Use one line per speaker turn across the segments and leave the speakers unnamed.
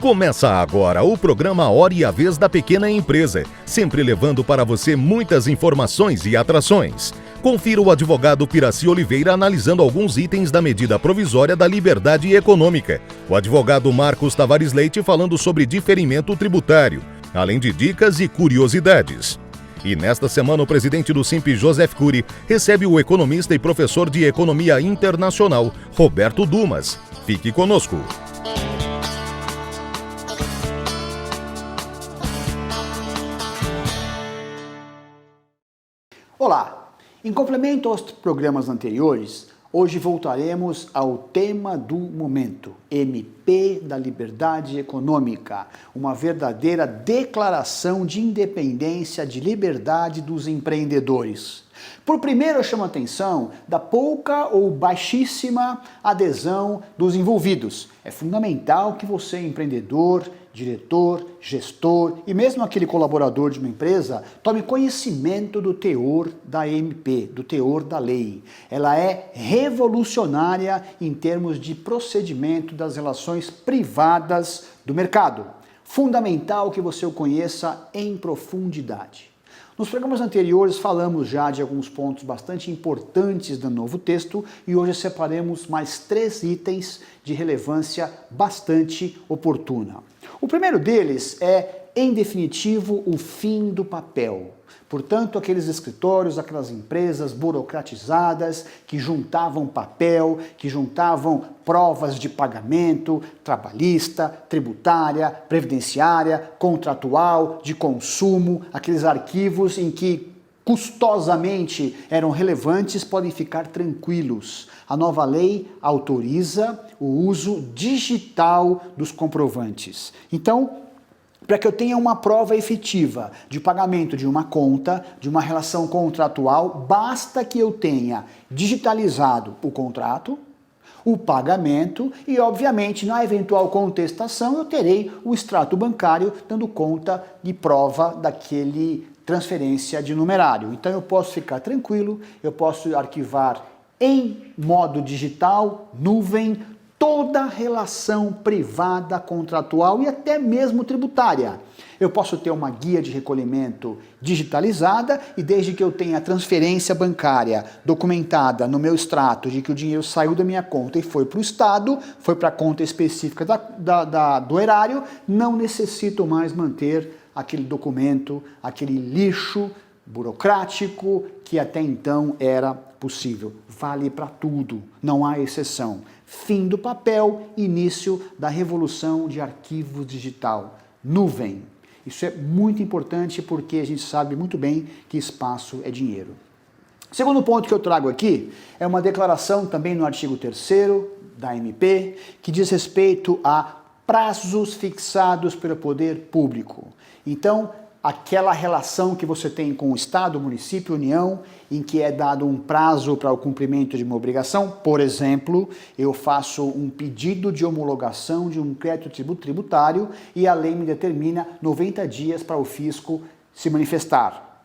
Começa agora o programa Hora e a Vez da Pequena Empresa, sempre levando para você muitas informações e atrações. Confira o advogado Piraci Oliveira analisando alguns itens da medida provisória da liberdade econômica. O advogado Marcos Tavares Leite falando sobre diferimento tributário, além de dicas e curiosidades. E nesta semana o presidente do Simp, Joseph Cury, recebe o economista e professor de Economia Internacional, Roberto Dumas. Fique conosco.
Olá! Em complemento aos programas anteriores, hoje voltaremos ao tema do momento, MP da Liberdade Econômica, uma verdadeira declaração de independência, de liberdade dos empreendedores. Por primeiro, eu chamo a atenção da pouca ou baixíssima adesão dos envolvidos. É fundamental que você, empreendedor, diretor, gestor e mesmo aquele colaborador de uma empresa, tome conhecimento do teor da MP, do teor da lei. Ela é revolucionária em termos de procedimento das relações privadas do mercado. Fundamental que você o conheça em profundidade. Nos programas anteriores falamos já de alguns pontos bastante importantes do novo texto e hoje separamos mais 3 itens de relevância bastante oportuna. O primeiro deles é, em definitivo, o fim do papel. Portanto, aqueles escritórios, aquelas empresas burocratizadas que juntavam papel, que juntavam provas de pagamento, trabalhista, tributária, previdenciária, contratual, de consumo, aqueles arquivos em que custosamente eram relevantes, podem ficar tranquilos. A nova lei autoriza o uso digital dos comprovantes. Então, para que eu tenha uma prova efetiva de pagamento de uma conta, de uma relação contratual, basta que eu tenha digitalizado o contrato, o pagamento e, obviamente, na eventual contestação, eu terei o extrato bancário dando conta de prova daquele transferência de numerário. Então eu posso ficar tranquilo, eu posso arquivar em modo digital, nuvem, toda relação privada, contratual e até mesmo tributária. Eu posso ter uma guia de recolhimento digitalizada e desde que eu tenha a transferência bancária documentada no meu extrato de que o dinheiro saiu da minha conta e foi para o Estado, foi para a conta específica do erário, não necessito mais manter aquele documento, aquele lixo burocrático que até então era possível. Vale para tudo, não há exceção. Fim do papel, início da revolução de arquivos digital. Nuvem. Isso é muito importante porque a gente sabe muito bem que espaço é dinheiro. Segundo ponto que eu trago aqui é uma declaração também no artigo 3º da MP que diz respeito a prazos fixados pelo poder público. Então, aquela relação que você tem com o Estado, município, União, em que é dado um prazo para o cumprimento de uma obrigação. Por exemplo, eu faço um pedido de homologação de um crédito tributário e a lei me determina 90 dias para o fisco se manifestar.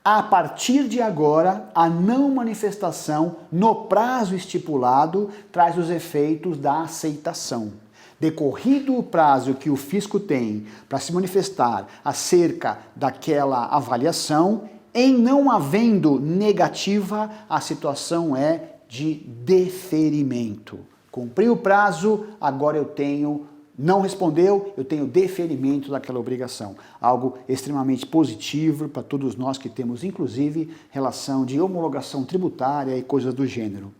A partir de agora, a não manifestação no prazo estipulado traz os efeitos da aceitação. Decorrido o prazo que o fisco tem para se manifestar acerca daquela avaliação, em não havendo negativa, a situação é de deferimento. Cumpri o prazo, agora eu tenho, não respondeu, eu tenho deferimento daquela obrigação. Algo extremamente positivo para todos nós que temos, inclusive, relação de homologação tributária e coisas do gênero.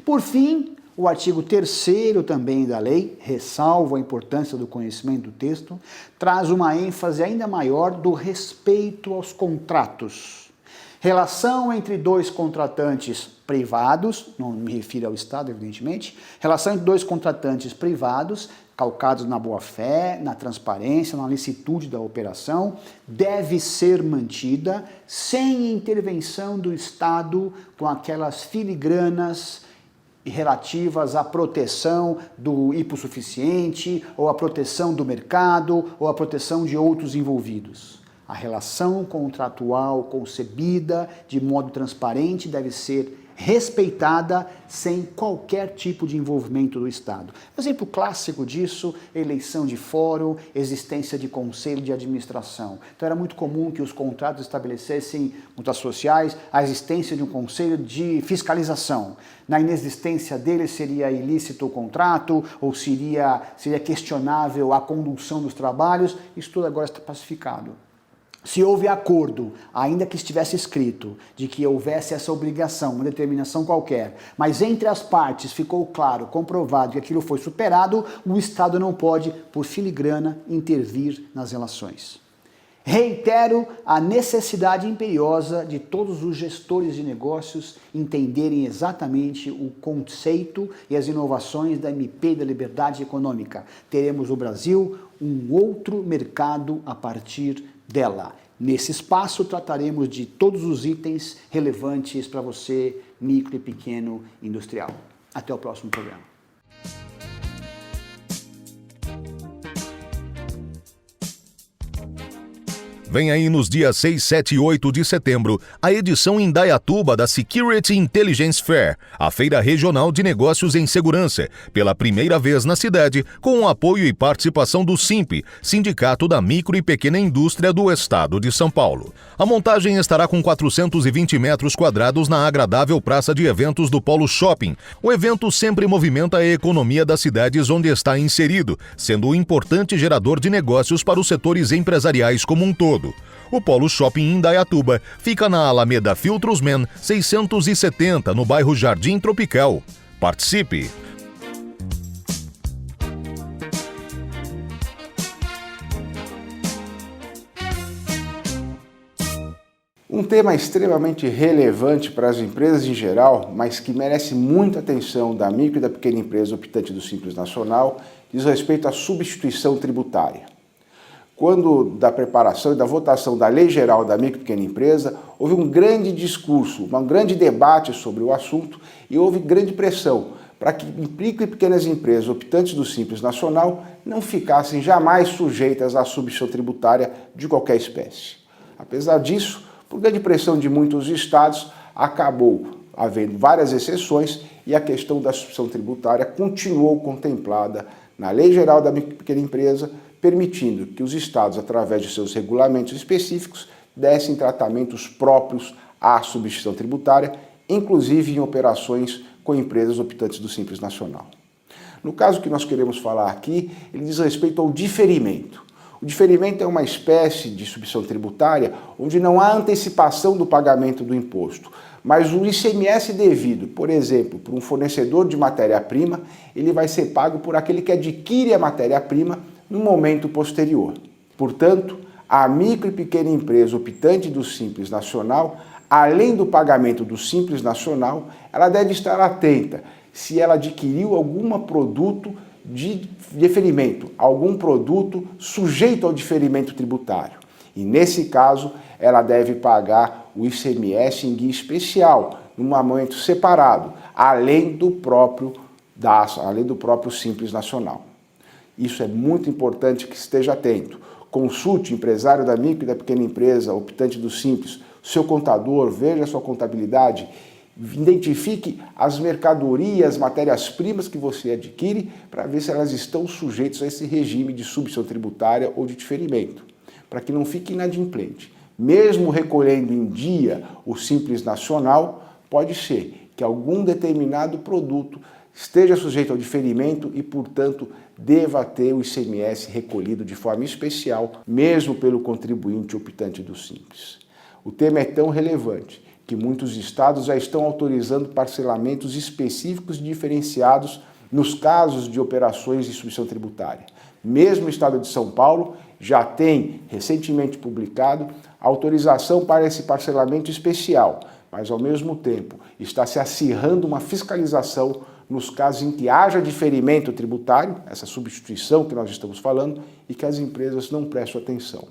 Por fim, o artigo 3º também da lei, ressalvo a importância do conhecimento do texto, traz uma ênfase ainda maior do respeito aos contratos. Relação entre 2 contratantes privados, não me refiro ao Estado, evidentemente, relação entre 2 contratantes privados, calcados na boa-fé, na transparência, na licitude da operação, deve ser mantida sem intervenção do Estado com aquelas filigranas relativas à proteção do hipossuficiente, ou à proteção do mercado, ou à proteção de outros envolvidos. A relação contratual concebida de modo transparente deve ser respeitada sem qualquer tipo de envolvimento do Estado. Exemplo clássico disso, eleição de fórum, existência de conselho de administração. Então era muito comum que os contratos estabelecessem, multas sociais, a existência de um conselho de fiscalização. Na inexistência dele seria ilícito o contrato ou seria questionável a condução dos trabalhos. Isso tudo agora está pacificado. Se houve acordo, ainda que estivesse escrito, de que houvesse essa obrigação, uma determinação qualquer, mas entre as partes ficou claro, comprovado que aquilo foi superado, o Estado não pode, por filigrana, intervir nas relações. Reitero a necessidade imperiosa de todos os gestores de negócios entenderem exatamente o conceito e as inovações da MP da Liberdade Econômica. Teremos no Brasil um outro mercado a partir dela. Nesse espaço trataremos de todos os itens relevantes para você, micro e pequeno industrial. Até o próximo programa.
Vem aí nos dias 6, 7 e 8 de setembro a edição em Indaiatuba da Security Intelligence Fair, a feira regional de negócios em segurança, pela primeira vez na cidade, com o apoio e participação do SIMP, Sindicato da Micro e Pequena Indústria do Estado de São Paulo. A montagem estará com 420 metros quadrados na agradável praça de eventos do Polo Shopping. O evento sempre movimenta a economia das cidades onde está inserido, sendo um importante gerador de negócios para os setores empresariais como um todo. O Polo Shopping Indaiatuba fica na Alameda Filtrosman 670, no bairro Jardim Tropical. Participe!
Um tema extremamente relevante para as empresas em geral, mas que merece muita atenção da micro e da pequena empresa optante do Simples Nacional, diz respeito à substituição tributária. Quando da preparação e da votação da Lei Geral da Micro e Pequena Empresa, houve um grande discurso, um grande debate sobre o assunto e houve grande pressão para que micro e pequenas empresas optantes do Simples Nacional não ficassem jamais sujeitas à substituição tributária de qualquer espécie. Apesar disso, por grande pressão de muitos estados, acabou havendo várias exceções e a questão da substituição tributária continuou contemplada na Lei Geral da Micro e Pequena Empresa, permitindo que os estados, através de seus regulamentos específicos, dessem tratamentos próprios à substituição tributária, inclusive em operações com empresas optantes do Simples Nacional. No caso que nós queremos falar aqui, ele diz respeito ao diferimento. O diferimento é uma espécie de substituição tributária onde não há antecipação do pagamento do imposto, mas o ICMS devido, por exemplo, por um fornecedor de matéria-prima, ele vai ser pago por aquele que adquire a matéria-prima no momento posterior. Portanto, a micro e pequena empresa optante do Simples Nacional, além do pagamento do Simples Nacional, ela deve estar atenta se ela adquiriu algum produto de diferimento, algum produto sujeito ao diferimento tributário. E nesse caso, ela deve pagar o ICMS em guia especial, num momento separado, além do próprio Simples Nacional. Isso é muito importante que esteja atento. Consulte o empresário da micro e da pequena empresa, optante do Simples, seu contador, veja a sua contabilidade, identifique as mercadorias, matérias-primas que você adquire para ver se elas estão sujeitas a esse regime de substituição tributária ou de diferimento, para que não fique inadimplente. Mesmo recolhendo em dia o Simples Nacional, pode ser que algum determinado produto esteja sujeito ao diferimento e, portanto, deva ter o ICMS recolhido de forma especial, mesmo pelo contribuinte optante do Simples. O tema é tão relevante que muitos estados já estão autorizando parcelamentos específicos e diferenciados nos casos de operações de substituição tributária. Mesmo o estado de São Paulo já tem, recentemente publicado, autorização para esse parcelamento especial, mas, ao mesmo tempo, está se acirrando uma fiscalização nos casos em que haja diferimento tributário, essa substituição que nós estamos falando, e que as empresas não prestam atenção.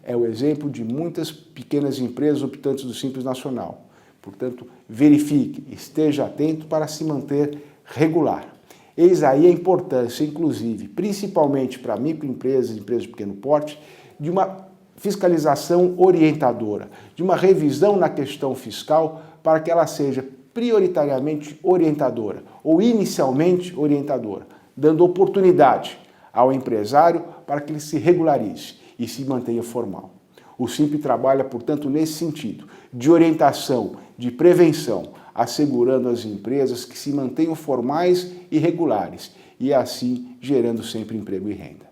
É o exemplo de muitas pequenas empresas optantes do Simples Nacional. Portanto, verifique, esteja atento para se manter regular. Eis aí a importância, inclusive, principalmente para microempresas e empresas de pequeno porte, de uma fiscalização orientadora, de uma revisão na questão fiscal para que ela seja prioritariamente orientadora, ou inicialmente orientadora, dando oportunidade ao empresário para que ele se regularize e se mantenha formal. O SIMP trabalha, portanto, nesse sentido, de orientação, de prevenção, assegurando às empresas que se mantenham formais e regulares, e assim gerando sempre emprego e renda.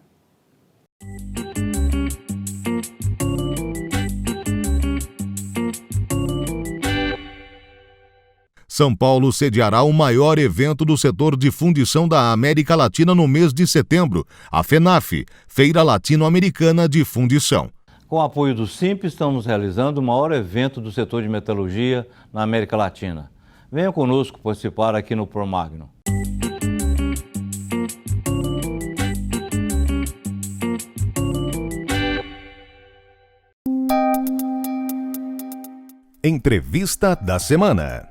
São Paulo sediará o maior evento do setor de fundição da América Latina no mês de setembro, a FENAF, Feira Latino-Americana de Fundição.
Com o apoio do SIMP, estamos realizando o maior evento do setor de metalurgia na América Latina. Venha conosco participar aqui no Promagno.
Entrevista da semana.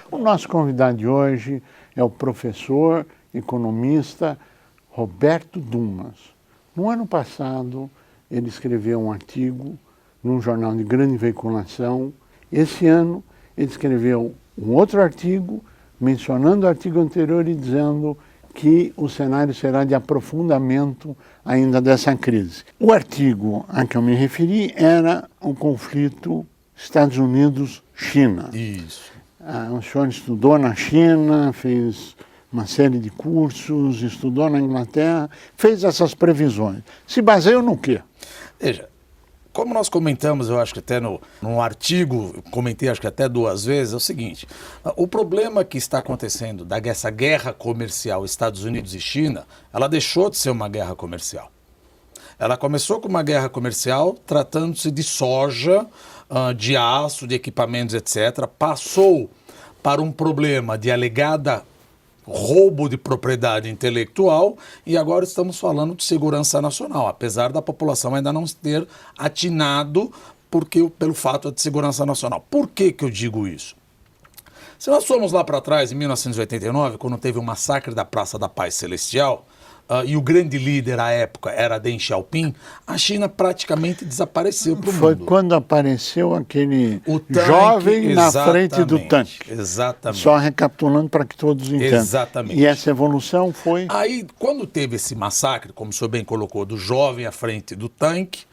O nosso convidado de hoje é o professor economista Roberto Dumas. No ano passado, ele escreveu um artigo num jornal de grande veiculação. Esse ano, ele escreveu um outro artigo, mencionando o artigo anterior e dizendo que o cenário será de aprofundamento ainda dessa crise. O artigo a que eu me referi era o conflito Estados Unidos-China.
Isso.
O senhor estudou na China, fez uma série de cursos, estudou na Inglaterra, fez essas previsões. Se baseia no quê?
Veja, como nós comentamos, eu acho que até no artigo, comentei acho que até 2 vezes, é o seguinte: o problema que está acontecendo dessa guerra comercial Estados Unidos e China, ela deixou de ser uma guerra comercial. Ela começou com uma guerra comercial tratando-se de soja, de aço, de equipamentos, etc. Passou para um problema de alegada roubo de propriedade intelectual e agora estamos falando de segurança nacional, apesar da população ainda não ter atinado pelo fato de segurança nacional. Por que eu digo isso? Se nós formos lá para trás, em 1989, quando teve o massacre da Praça da Paz Celestial, e o grande líder à época era Deng Xiaoping, a China praticamente desapareceu para o mundo.
Foi quando apareceu aquele jovem na frente do tanque.
Exatamente.
Só recapitulando para que todos entendam.
Exatamente.
E essa evolução foi...
Aí, quando teve esse massacre, como o senhor bem colocou, do jovem à frente do tanque,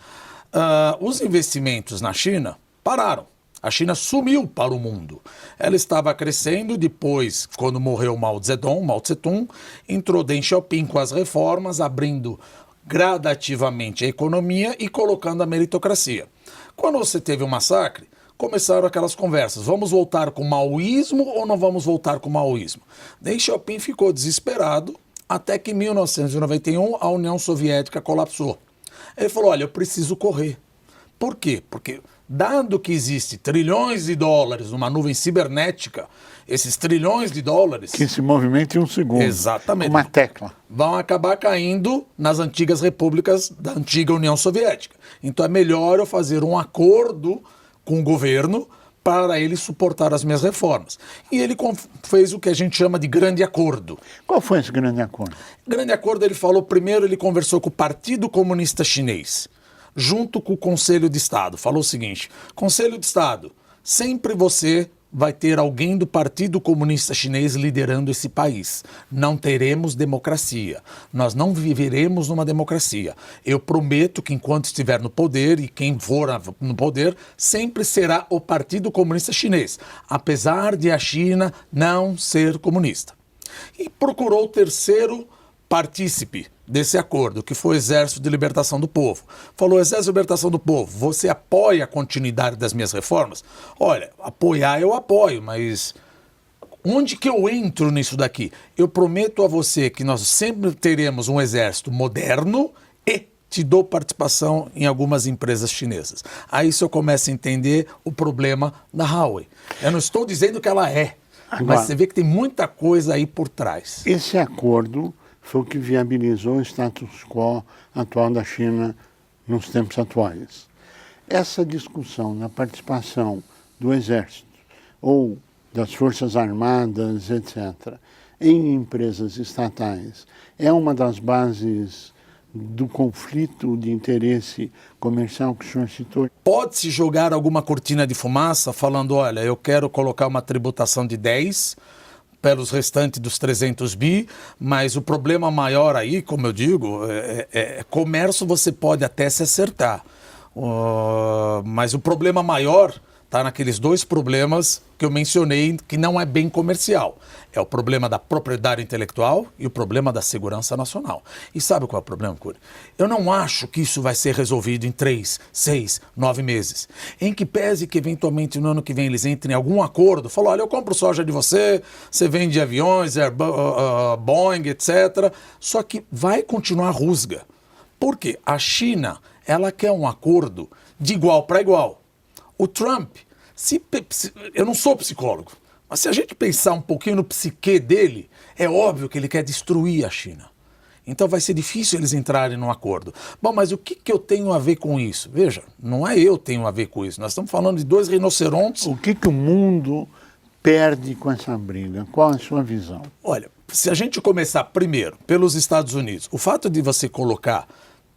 os investimentos na China pararam. A China sumiu para o mundo. Ela estava crescendo, depois, quando morreu Mao Tse-tung, entrou Deng Xiaoping com as reformas, abrindo gradativamente a economia e colocando a meritocracia. Quando você teve o massacre, começaram aquelas conversas: vamos voltar com o maoísmo ou não vamos voltar com o maoísmo? Deng Xiaoping ficou desesperado, até que em 1991 a União Soviética colapsou. Ele falou: olha, eu preciso correr. Por quê? Porque dado que existe trilhões de dólares numa nuvem cibernética, esses trilhões de dólares...
Que se movimenta em um segundo.
Exatamente.
Uma tecla.
Vão acabar caindo nas antigas repúblicas da antiga União Soviética. Então é melhor eu fazer um acordo com o governo para ele suportar as minhas reformas. E ele fez o que a gente chama de grande acordo.
Qual foi esse grande acordo?
Grande acordo, ele falou, primeiro ele conversou com o Partido Comunista Chinês, junto com o Conselho de Estado. Falou o seguinte: Conselho de Estado, sempre você vai ter alguém do Partido Comunista Chinês liderando esse país. Não teremos democracia. Nós não viveremos numa democracia. Eu prometo que enquanto estiver no poder, e quem for no poder, sempre será o Partido Comunista Chinês, apesar de a China não ser comunista. E procurou o terceiro partícipe desse acordo, que foi o Exército de Libertação do Povo. Falou: Exército de Libertação do Povo, você apoia a continuidade das minhas reformas? Olha, apoiar eu apoio, mas onde que eu entro nisso daqui? Eu prometo a você que nós sempre teremos um exército moderno e te dou participação em algumas empresas chinesas. Aí o senhor começa a entender o problema da Huawei. Eu não estou dizendo que ela é, mas você vê que tem muita coisa aí por trás.
Esse acordo foi o que viabilizou o status quo atual da China nos tempos atuais. Essa discussão na participação do Exército ou das Forças Armadas, etc., em empresas estatais, é uma das bases do conflito de interesse comercial que o senhor citou?
Pode-se jogar alguma cortina de fumaça falando, olha, eu quero colocar uma tributação de 10 pelos restantes dos 300 bi, mas o problema maior aí, como eu digo, comércio você pode até se acertar. Mas o problema maior está naqueles dois problemas que eu mencionei, que não é bem comercial. É o problema da propriedade intelectual e o problema da segurança nacional. E sabe qual é o problema, Cury? Eu não acho que isso vai ser resolvido em 3, 6, 9 meses. Em que pese que eventualmente no ano que vem eles entrem em algum acordo, falou, olha, eu compro soja de você, você vende aviões, Boeing, etc. Só que vai continuar rusga. Por quê? A China, ela quer um acordo de igual para igual. O Trump, eu não sou psicólogo, mas se a gente pensar um pouquinho no psiquê dele, é óbvio que ele quer destruir a China. Então vai ser difícil eles entrarem num acordo. Bom, mas o que eu tenho a ver com isso? Veja, não é eu tenho a ver com isso. Nós estamos falando de dois rinocerontes.
O que o mundo perde com essa briga? Qual é a sua visão?
Olha, se a gente começar primeiro pelos Estados Unidos, o fato de você colocar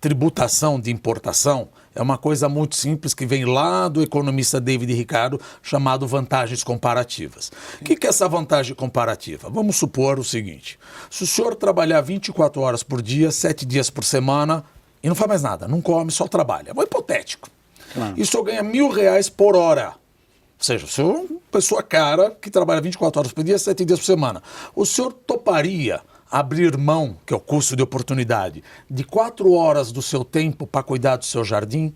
tributação de importação é uma coisa muito simples que vem lá do economista David Ricardo, chamado vantagens comparativas. O que é essa vantagem comparativa? Vamos supor o seguinte, se o senhor trabalhar 24 horas por dia, 7 dias por semana, e não faz mais nada, não come, só trabalha. É um hipotético. Claro. E o senhor ganha R$1.000 por hora. Ou seja, o senhor é uma pessoa cara que trabalha 24 horas por dia, 7 dias por semana. O senhor toparia abrir mão, que é o custo de oportunidade, de 4 horas do seu tempo para cuidar do seu jardim?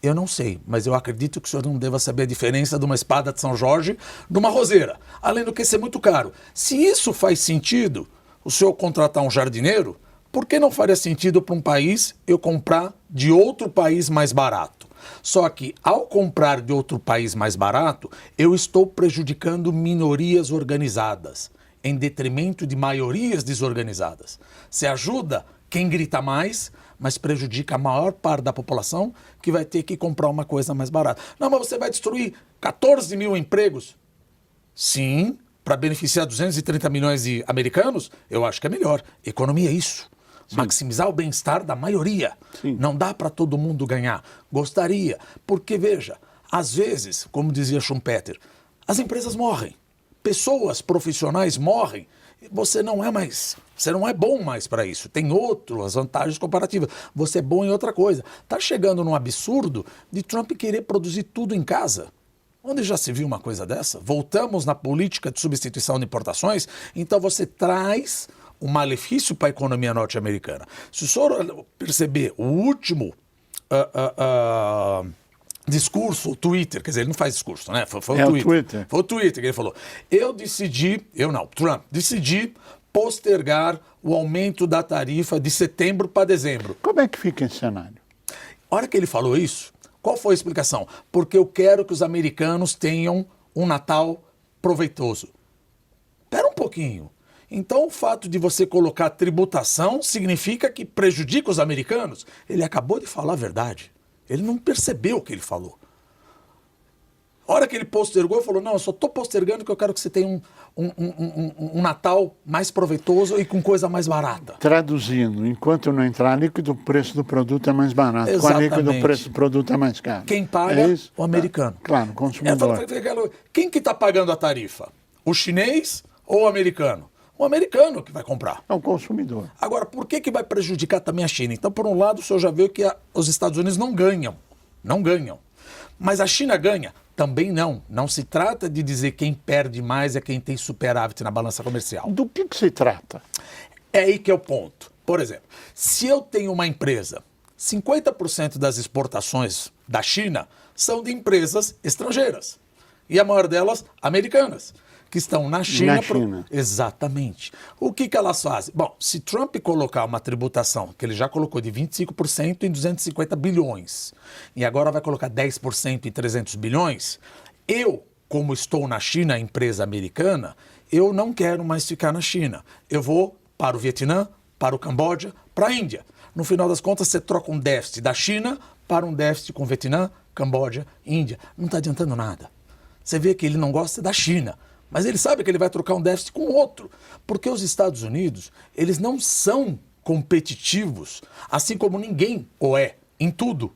Eu não sei, mas eu acredito que o senhor não deva saber a diferença de uma espada de São Jorge de uma roseira. Além do que ser muito caro. Se isso faz sentido, o senhor contratar um jardineiro, por que não faria sentido para um país eu comprar de outro país mais barato? Só que, ao comprar de outro país mais barato, eu estou prejudicando minorias organizadas, em detrimento de maiorias desorganizadas. Você ajuda quem grita mais, mas prejudica a maior parte da população que vai ter que comprar uma coisa mais barata. Não, mas você vai destruir 14 mil empregos? Sim, para beneficiar 230 milhões de americanos, eu acho que é melhor. Economia é isso. Sim. Maximizar o bem-estar da maioria. Sim. Não dá para todo mundo ganhar. Gostaria, porque veja, às vezes, como dizia Schumpeter, as empresas morrem. Pessoas profissionais morrem, você não é bom mais para isso. Tem outras vantagens comparativas. Você é bom em outra coisa. Está chegando num absurdo de Trump querer produzir tudo em casa. Onde já se viu uma coisa dessa? Voltamos na política de substituição de importações, então você traz um malefício para a economia norte-americana. Se o senhor perceber o último discurso, o Twitter, quer dizer, ele não faz discurso, né? Foi o Twitter. Foi o Twitter que ele falou. Trump decidi postergar o aumento da tarifa de setembro para dezembro.
Como é que fica esse cenário?
A hora que ele falou isso, qual foi a explicação? Porque eu quero que os americanos tenham um Natal proveitoso. Espera um pouquinho. Então, o fato de você colocar tributação significa que prejudica os americanos? Ele acabou de falar a verdade. Ele não percebeu o que ele falou. A hora que ele postergou, ele falou, não, eu só estou postergando porque eu quero que você tenha um Natal mais proveitoso e com coisa mais barata.
Traduzindo, enquanto não entrar líquido, o preço do produto é mais barato.
Exatamente.
Com a líquido, o preço do produto é mais caro.
Quem paga? É o americano.
Claro, o consumidor.
Quem que está pagando a tarifa? O chinês ou o americano? O americano que vai comprar.
É o consumidor.
Agora, por que vai prejudicar também a China? Então, por um lado, o senhor já viu que os Estados Unidos não ganham. Não ganham. Mas a China ganha? Também não. Não se trata de dizer quem perde mais é quem tem superávit na balança comercial.
Do que se trata?
É aí que é o ponto. Por exemplo, se eu tenho uma empresa, 50% das exportações da China são de empresas estrangeiras. E a maior delas, americanas, que estão na China. Exatamente. O que elas fazem? Bom, se Trump colocar uma tributação, que ele já colocou de 25% em 250 bilhões, e agora vai colocar 10% em 300 bilhões, eu, como estou na China, empresa americana, eu não quero mais ficar na China. Eu vou para o Vietnã, para o Camboja, para a Índia. No final das contas, você troca um déficit da China para um déficit com Vietnã, Camboja, Índia. Não está adiantando nada. Você vê que ele não gosta da China. Mas ele sabe que ele vai trocar um déficit com outro, porque os Estados Unidos, eles não são competitivos, assim como ninguém o é em tudo.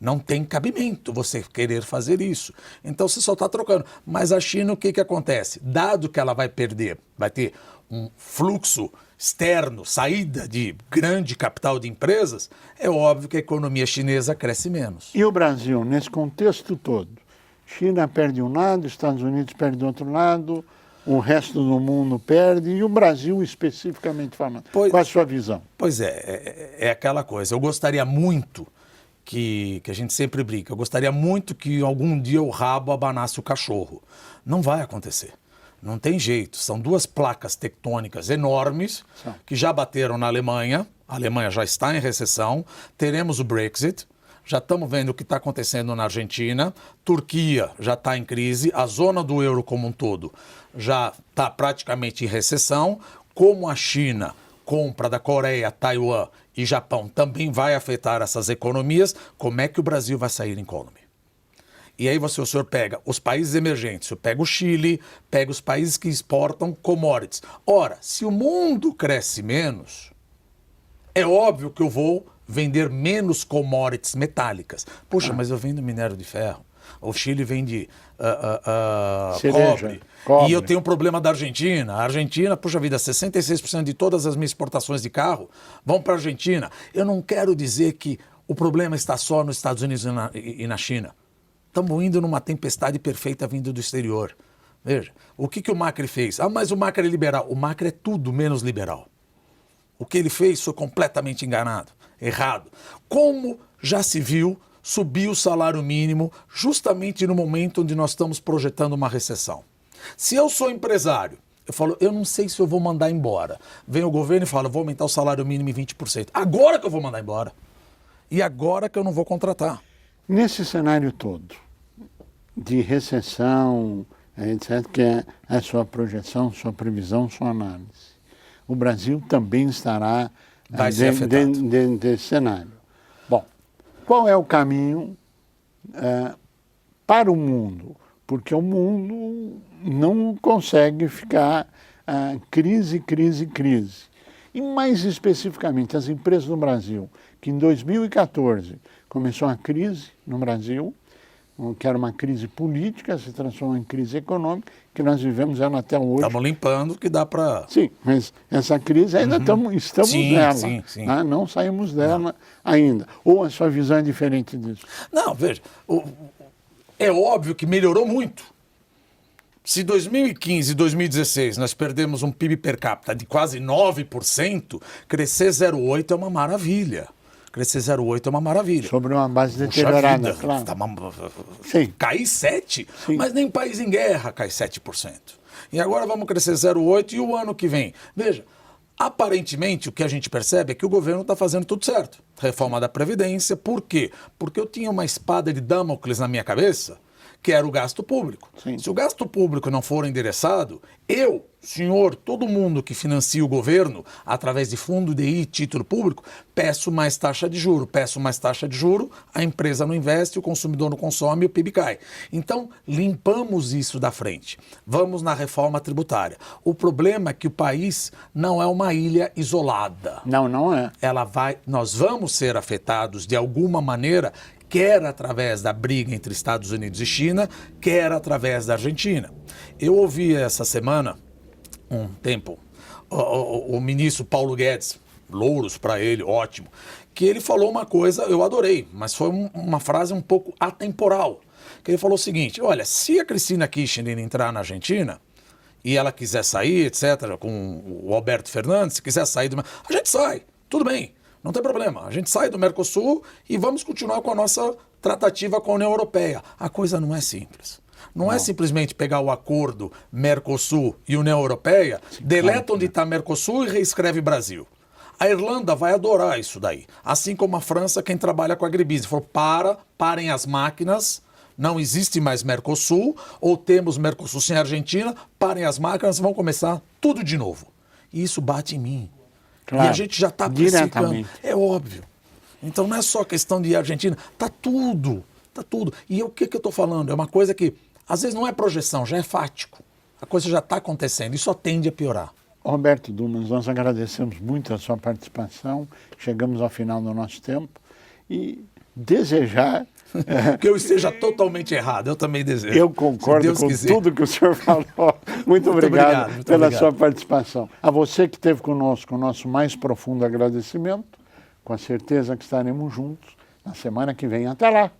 Não tem cabimento você querer fazer isso. Então você só está trocando. Mas a China, o que acontece? Dado que ela vai perder, vai ter um fluxo externo, saída de grande capital de empresas, é óbvio que a economia chinesa cresce menos.
E o Brasil, nesse contexto todo? China perde um lado, Estados Unidos perde do outro lado, o resto do mundo perde, e o Brasil especificamente falando. Qual é a sua visão?
Pois é aquela coisa. Eu gostaria muito que a gente sempre brinca, eu gostaria muito que algum dia o rabo abanasse o cachorro. Não vai acontecer. Não tem jeito. São duas placas tectônicas enormes que já bateram na Alemanha. A Alemanha já está em recessão. Teremos o Brexit. Já estamos vendo o que está acontecendo na Argentina. Turquia já está em crise. A zona do euro como um todo já está praticamente em recessão. Como a China compra da Coreia, Taiwan e Japão também vai afetar essas economias, como é que o Brasil vai sair incólume? E aí o senhor pega os países emergentes, o senhor pega o Chile, pega os países que exportam commodities. Ora, se o mundo cresce menos, é óbvio que eu vou vender menos commodities metálicas. Puxa, mas eu vendo minério de ferro. O Chile vende cobre. E eu tenho um problema da Argentina. A Argentina, puxa vida, 66% de todas as minhas exportações de carro vão para a Argentina. Eu não quero dizer que o problema está só nos Estados Unidos e na China. Estamos indo numa tempestade perfeita vindo do exterior. Veja, o que o Macri fez? Ah, mas o Macri é liberal. O Macri é tudo menos liberal. O que ele fez foi completamente enganado, errado. Como já se viu, subiu o salário mínimo justamente no momento onde nós estamos projetando uma recessão. Se eu sou empresário, eu falo, eu não sei se eu vou mandar embora. Vem o governo e fala, eu vou aumentar o salário mínimo em 20%. Agora que eu vou mandar embora. E agora que eu não vou contratar.
Nesse cenário todo de recessão, etc., que é a sua projeção, sua previsão, sua análise, o Brasil também estará dentro desse cenário. Bom, qual é o caminho para o mundo? Porque o mundo não consegue ficar crise. E mais especificamente, as empresas no Brasil, que em 2014 começou a crise no Brasil, que era uma crise política, se transformou em crise econômica, que nós vivemos ela até hoje.
Estamos limpando, que dá para...
Sim, mas essa crise ainda estamos nela. Sim. Né? Não saímos dela ainda. Ou a sua visão é diferente disso?
Não, veja, é óbvio que melhorou muito. Se 2015 e 2016 nós perdemos um PIB per capita de quase 9%, crescer 0,8% é uma maravilha. Crescer 0,8% é uma maravilha.
Sobre uma base deteriorada, claro.
Cair 7%, mas nem país em guerra cai 7%. E agora vamos crescer 0,8% e o ano que vem. Veja, aparentemente o que a gente percebe é que o governo está fazendo tudo certo. Reforma da Previdência, por quê? Porque eu tinha uma espada de Damocles na minha cabeça, que era o gasto público.
Sim.
Se o gasto público não for endereçado, eu, senhor, todo mundo que financia o governo através de fundo DI, título público, peço mais taxa de juro. Peço mais taxa de juro, a empresa não investe, o consumidor não consome e o PIB cai. Então, limpamos isso da frente. Vamos na reforma tributária. O problema é que o país não é uma ilha isolada.
Não é.
Nós vamos ser afetados de alguma maneira, quer através da briga entre Estados Unidos e China, quer através da Argentina. Eu ouvi essa semana, um tempo, o ministro Paulo Guedes, louros para ele, ótimo, que ele falou uma coisa, eu adorei, mas foi uma frase um pouco atemporal, que ele falou o seguinte, olha, se a Cristina Kirchner entrar na Argentina, e ela quiser sair, etc., com o Alberto Fernandes, se quiser sair, a gente sai, tudo bem. Não tem problema, a gente sai do Mercosul e vamos continuar com a nossa tratativa com a União Europeia. A coisa não é simples. Não é simplesmente pegar o acordo Mercosul e União Europeia, deleta onde está Mercosul e reescreve Brasil. A Irlanda vai adorar isso daí. Assim como a França, quem trabalha com agribusiness. Falou, parem as máquinas, não existe mais Mercosul, ou temos Mercosul sem Argentina, parem as máquinas, vão começar tudo de novo. E isso bate em mim.
Claro,
e a gente já está precificando. É óbvio. Então não é só questão de Argentina, está tudo. E o que eu estou falando? É uma coisa que, às vezes não é projeção, já é fático. A coisa já está acontecendo e só tende a piorar.
Roberto Dumas, nós agradecemos muito a sua participação, chegamos ao final do nosso tempo e desejar...
Que eu esteja totalmente errado, eu também desejo.
Eu concordo com tudo que o senhor falou. Muito obrigado pela sua participação. A você que esteve conosco, o nosso mais profundo agradecimento, com a certeza que estaremos juntos na semana que vem. Até lá!